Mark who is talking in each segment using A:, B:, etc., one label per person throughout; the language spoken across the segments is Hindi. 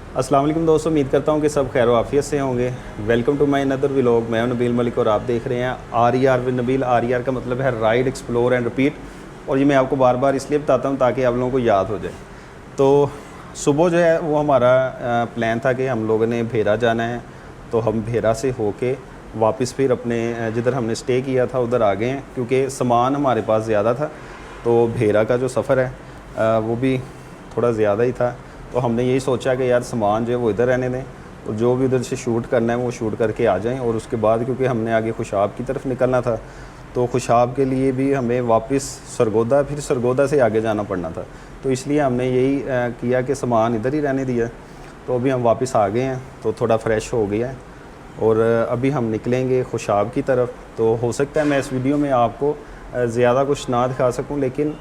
A: अस्सलाम वालेकुम दोस्तों, उम्मीद करता हूँ कि सब खैर आफियत से होंगे। Welcome to my another vlog. मैं हूं नबील मलिक और आप देख रहे हैं RER विद नबील। RER का मतलब है राइड, एक्सप्लोर एंड रिपीट। और ये मैं आपको बार बार इसलिए बताता हूँ ताकि आप लोगों को याद हो जाए। तो सुबह जो है वो हमारा प्लान था कि हम लोगों ने भेरा जाना है, तो हम भेरा से होके वापस फिर अपने जिधर हमने स्टे किया था उधर आ गए हैं, क्योंकि सामान हमारे पास ज़्यादा था। तो भेरा का जो सफ़र है वो भी थोड़ा ज़्यादा ही था। तो हमने यही सोचा कि यार सामान जो है वो इधर रहने दें और जो भी उधर से शूट करना है वो शूट करके आ जाएं। और उसके बाद क्योंकि हमने आगे खुशाब की तरफ निकलना था, तो खुशाब के लिए भी हमें वापस सरगोदा, फिर सरगोदा से आगे जाना पड़ना था। तो इसलिए हमने यही किया कि सामान इधर ही रहने दिया। तो अभी हम वापस आ गए हैं, तो थोड़ा फ्रेश हो गया है और अभी हम निकलेंगे खुशाब की तरफ। तो हो सकता है मैं इस वीडियो में आपको ज़्यादा कुछ ना दिखा सकूं, लेकिन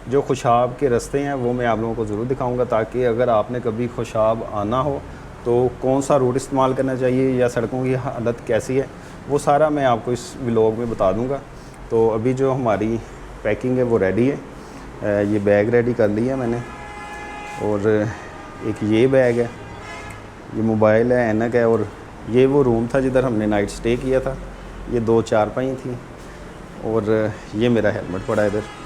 A: जो खुशाब के रास्ते हैं वो मैं आप लोगों को ज़रूर दिखाऊंगा, ताकि अगर आपने कभी खुशाब आना हो तो कौन सा रूट इस्तेमाल करना चाहिए या सड़कों की हालत कैसी है, वो सारा मैं आपको इस व्लॉग में बता दूंगा। तो अभी जो हमारी पैकिंग है वो रेडी है। ये बैग रेडी कर लिया है मैंने, और एक ये बैग है, ये मोबाइल है, ऐनक है, और ये वो रूम था जिधर हमने नाइट स्टे किया था। ये 2 चारपाई थी, और ये मेरा हेलमेट पड़ा है इधर।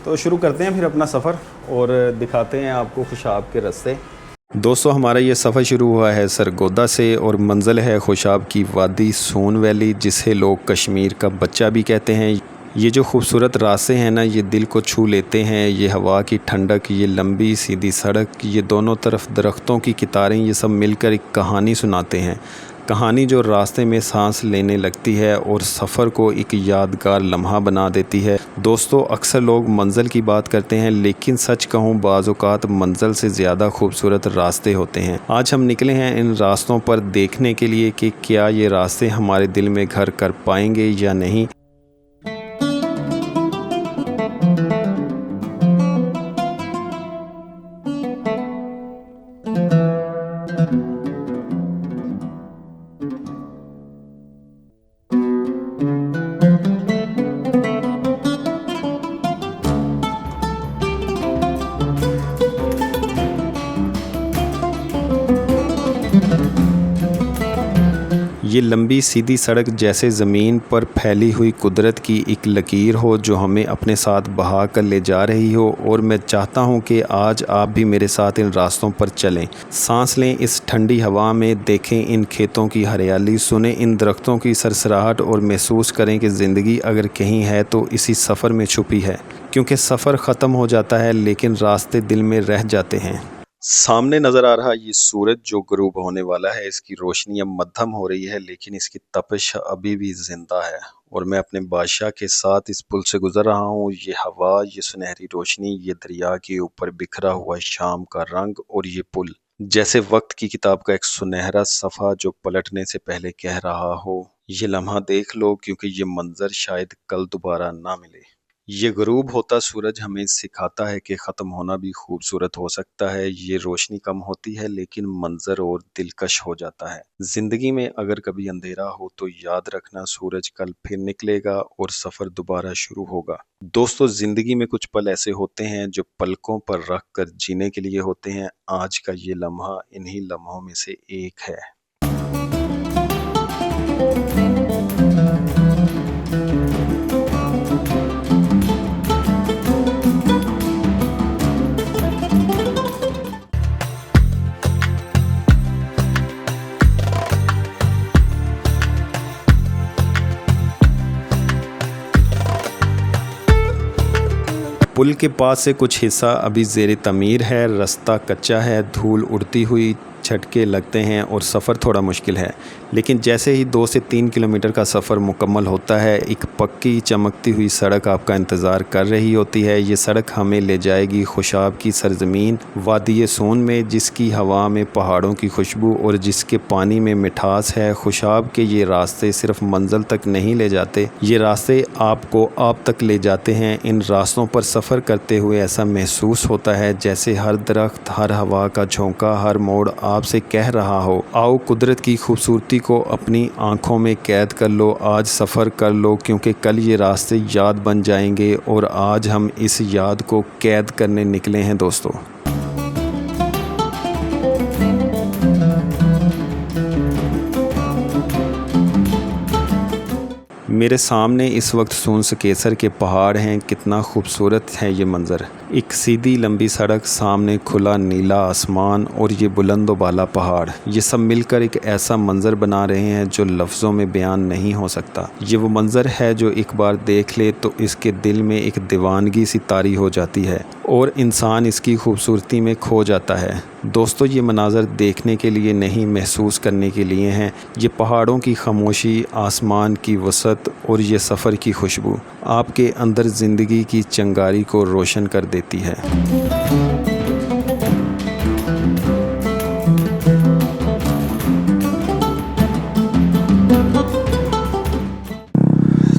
A: तो शुरू करते हैं फिर अपना सफ़र और दिखाते हैं आपको खुशाब के रास्ते। दोस्तों, हमारा ये सफ़र शुरू हुआ है सरगोदा से और मंजिल है खुशाब की वादी सोन वैली, जिसे लोग कश्मीर का बच्चा भी कहते हैं। ये जो खूबसूरत रास्ते हैं ना, ये दिल को छू लेते हैं। ये हवा की ठंडक, ये लंबी सीधी सड़क, ये दोनों तरफ दरख्तों की कितारें, ये सब मिलकर एक कहानी सुनाते हैं। कहानी जो रास्ते में सांस लेने लगती है और सफ़र को एक यादगार लम्हा बना देती है। दोस्तों, अक्सर लोग मंजिल की बात करते हैं, लेकिन सच कहूँ बाज़ औक़ात मंजिल से ज़्यादा खूबसूरत रास्ते होते हैं। आज हम निकले हैं इन रास्तों पर देखने के लिए कि क्या ये रास्ते हमारे दिल में घर कर पाएंगे या नहीं। ये लंबी सीधी सड़क जैसे ज़मीन पर फैली हुई कुदरत की एक लकीर हो जो हमें अपने साथ बहा कर ले जा रही हो। और मैं चाहता हूँ कि आज आप भी मेरे साथ इन रास्तों पर चलें, सांस लें इस ठंडी हवा में, देखें इन खेतों की हरियाली, सुनें इन दरख्तों की सरसराहट और महसूस करें कि ज़िंदगी अगर कहीं है तो इसी सफ़र में छुपी है। क्योंकि सफ़र ख़त्म हो जाता है लेकिन रास्ते दिल में रह जाते हैं। सामने नज़र आ रहा ये सूरज जो ग़ुरूब होने वाला है, इसकी रोशनी अब मद्धम हो रही है, लेकिन इसकी तपिश अभी भी ज़िंदा है। और मैं अपने बादशाह के साथ इस पुल से गुज़र रहा हूँ। ये हवा, ये सुनहरी रोशनी, ये दरिया के ऊपर बिखरा हुआ शाम का रंग, और ये पुल जैसे वक्त की किताब का एक सुनहरा सफ़ा जो पलटने से पहले कह रहा हो, ये लम्हा देख लो, क्योंकि ये मंज़र शायद कल दोबारा ना मिले। ये ग़ुरूब होता सूरज हमें सिखाता है कि ख़त्म होना भी खूबसूरत हो सकता है। ये रोशनी कम होती है लेकिन मंज़र और दिलकश हो जाता है। ज़िंदगी में अगर कभी अंधेरा हो तो याद रखना, सूरज कल फिर निकलेगा और सफ़र दोबारा शुरू होगा। दोस्तों, ज़िंदगी में कुछ पल ऐसे होते हैं जो पलकों पर रख कर जीने के लिए होते हैं। आज का ये लम्हा इन्हीं लम्हों में से एक है। पुल के पास से कुछ हिस्सा अभी ज़ेरे तमीर है, रास्ता कच्चा है, धूल उड़ती हुई झटके लगते हैं और सफ़र थोड़ा मुश्किल है। लेकिन जैसे ही 2 से 3 किलोमीटर का सफ़र मुकम्मल होता है, एक पक्की चमकती हुई सड़क आपका इंतज़ार कर रही होती है। ये सड़क हमें ले जाएगी खुशाब की सरज़मीन वादी सोन में, जिसकी हवा में पहाड़ों की खुशबू और जिसके पानी में मिठास है। खुशाब के ये रास्ते सिर्फ मंजिल तक नहीं ले जाते, ये रास्ते आपको आप तक ले जाते हैं। इन रास्तों पर सफ़र करते हुए ऐसा महसूस होता है जैसे हर दरख्त, हर हवा का झोंका, हर मोड़ आपसे कह रहा हो, आओ कुदरत की खूबसूरती को अपनी आँखों में कैद कर लो, आज सफ़र कर लो, क्योंकि कल ये रास्ते याद बन जाएंगे और आज हम इस याद को कैद करने निकले हैं दोस्तों। मेरे सामने इस वक्त सूनसकेसर के पहाड़ हैं। कितना खूबसूरत है ये मंज़र। एक सीधी लंबी सड़क, सामने खुला नीला आसमान और ये बुलंद व बाला पहाड़, ये सब मिलकर एक ऐसा मंज़र बना रहे हैं जो लफ्ज़ों में बयान नहीं हो सकता। ये वो मंज़र है जो एक बार देख ले तो इसके दिल में एक दीवानगी सी तारी हो जाती है और इंसान इसकी खूबसूरती में खो जाता है। दोस्तों, ये मनाज़र देखने के लिए नहीं, महसूस करने के लिए हैं। ये पहाड़ों की खामोशी, आसमान की वसअत और ये सफ़र की खुशबू आपके अंदर ज़िंदगी की चिंगारी को रोशन कर देती है।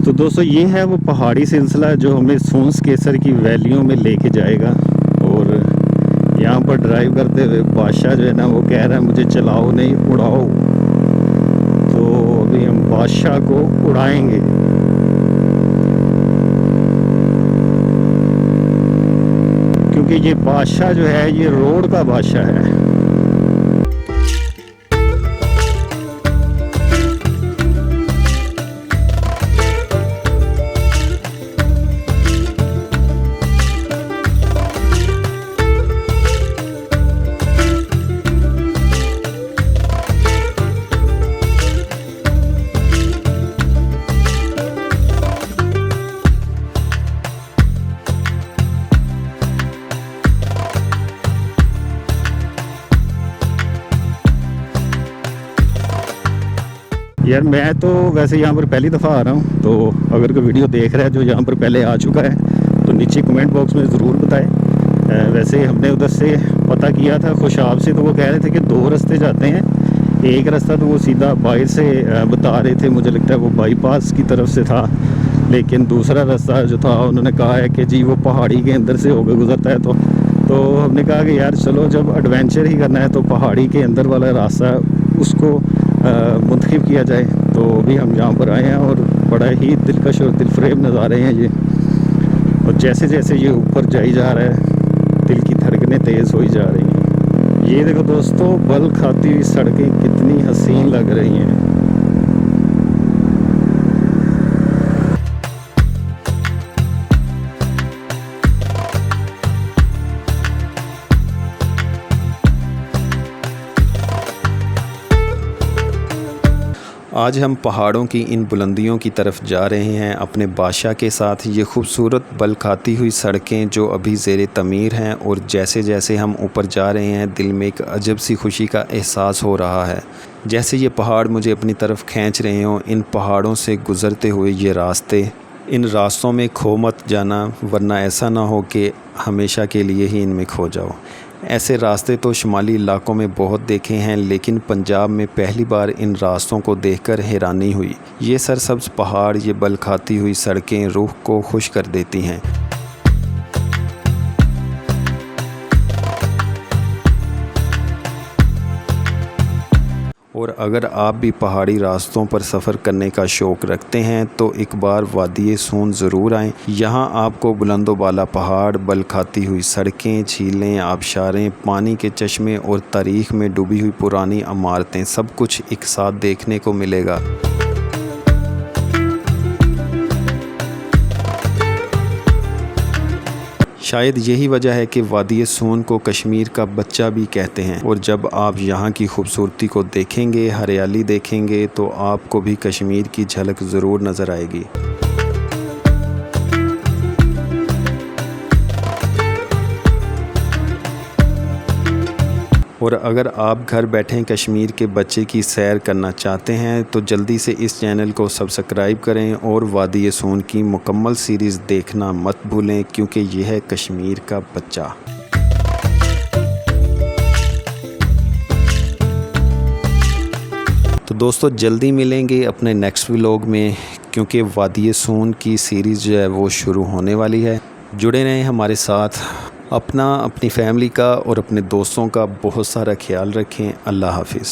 A: तो दोस्तों, ये है वो पहाड़ी सिलसिला जो हमें सूनसकेसर की वैलियों में लेके जाएगा। और यहाँ पर ड्राइव करते हुए बादशाह जो है ना, वो कह रहा है मुझे चलाओ नहीं, उड़ाओ। तो अभी हम बादशाह को उड़ाएंगे। क्योंकि ये बादशाह जो है, ये रोड का बादशाह है। यार, मैं तो वैसे यहाँ पर पहली दफ़ा आ रहा हूँ, तो अगर कोई वीडियो देख रहा है जो यहाँ पर पहले आ चुका है तो नीचे कमेंट बॉक्स में ज़रूर बताएं। वैसे हमने उधर से पता किया था खुशाब से, तो वो कह रहे थे कि 2 रास्ते जाते हैं। एक रास्ता तो वो सीधा बाहर से बता रहे थे, मुझे लगता है वो बाईपास की तरफ से था, लेकिन दूसरा रास्ता जो था उन्होंने कहा है कि जी वो पहाड़ी के अंदर से होकर गुजरता है। तो हमने कहा कि यार चलो, जब एडवेंचर ही करना है तो पहाड़ी के अंदर वाला रास्ता उसको मुंतखब किया जाए। तो अभी हम यहाँ पर आए हैं और बड़ा ही दिलकश और दिलफरेब नज़ारे हैं ये। और जैसे जैसे ये ऊपर जाई जा रहा है, दिल की धड़कनें तेज़ होई जा रही हैं। ये देखो दोस्तों, बल खाती हुई सड़कें कितनी हसीन लग रही हैं। आज हम पहाड़ों की इन बुलंदियों की तरफ जा रहे हैं अपने बादशाह के साथ। ये खूबसूरत बल खाती हुई सड़कें जो अभी ज़ेरे तमीर हैं, और जैसे जैसे हम ऊपर जा रहे हैं दिल में एक अजब सी खुशी का एहसास हो रहा है, जैसे ये पहाड़ मुझे अपनी तरफ खींच रहे हों। इन पहाड़ों से गुज़रते हुए ये रास्ते, इन रास्तों में खो मत जाना, वरना ऐसा ना हो कि हमेशा के लिए ही इनमें खो जाओ। ऐसे रास्ते तो शुमाली इलाकों में बहुत देखे हैं, लेकिन पंजाब में पहली बार इन रास्तों को देखकर हैरानी हुई। ये सरसब्ज़ पहाड़, ये बल खाती हुई सड़कें रूह को खुश कर देती हैं। और अगर आप भी पहाड़ी रास्तों पर सफ़र करने का शौक़ रखते हैं तो एक बार वादी सून ज़रूर आएँ। यहाँ आपको बुलंदो बाला पहाड़, बल खाती हुई सड़कें, झीलें, आबशारें, पानी के चश्मे और तारीख़ में डूबी हुई पुरानी इमारतें, सब कुछ एक साथ देखने को मिलेगा। शायद यही वजह है कि वादी सून को कश्मीर का बच्चा भी कहते हैं। और जब आप यहाँ की खूबसूरती को देखेंगे, हरियाली देखेंगे, तो आपको भी कश्मीर की झलक ज़रूर नज़र आएगी। और अगर आप घर बैठे कश्मीर के बच्चे की सैर करना चाहते हैं तो जल्दी से इस चैनल को सब्सक्राइब करें और वादी सून की मुकम्मल सीरीज़ देखना मत भूलें, क्योंकि यह है कश्मीर का बच्चा। तो दोस्तों, जल्दी मिलेंगे अपने नेक्स्ट व्लॉग में, क्योंकि वादी सून की सीरीज़ जो है वो शुरू होने वाली है। जुड़े रहें हमारे साथ। अपनी फैमिली का और अपने दोस्तों का बहुत सारा ख्याल रखें। अल्लाह हाफिज़।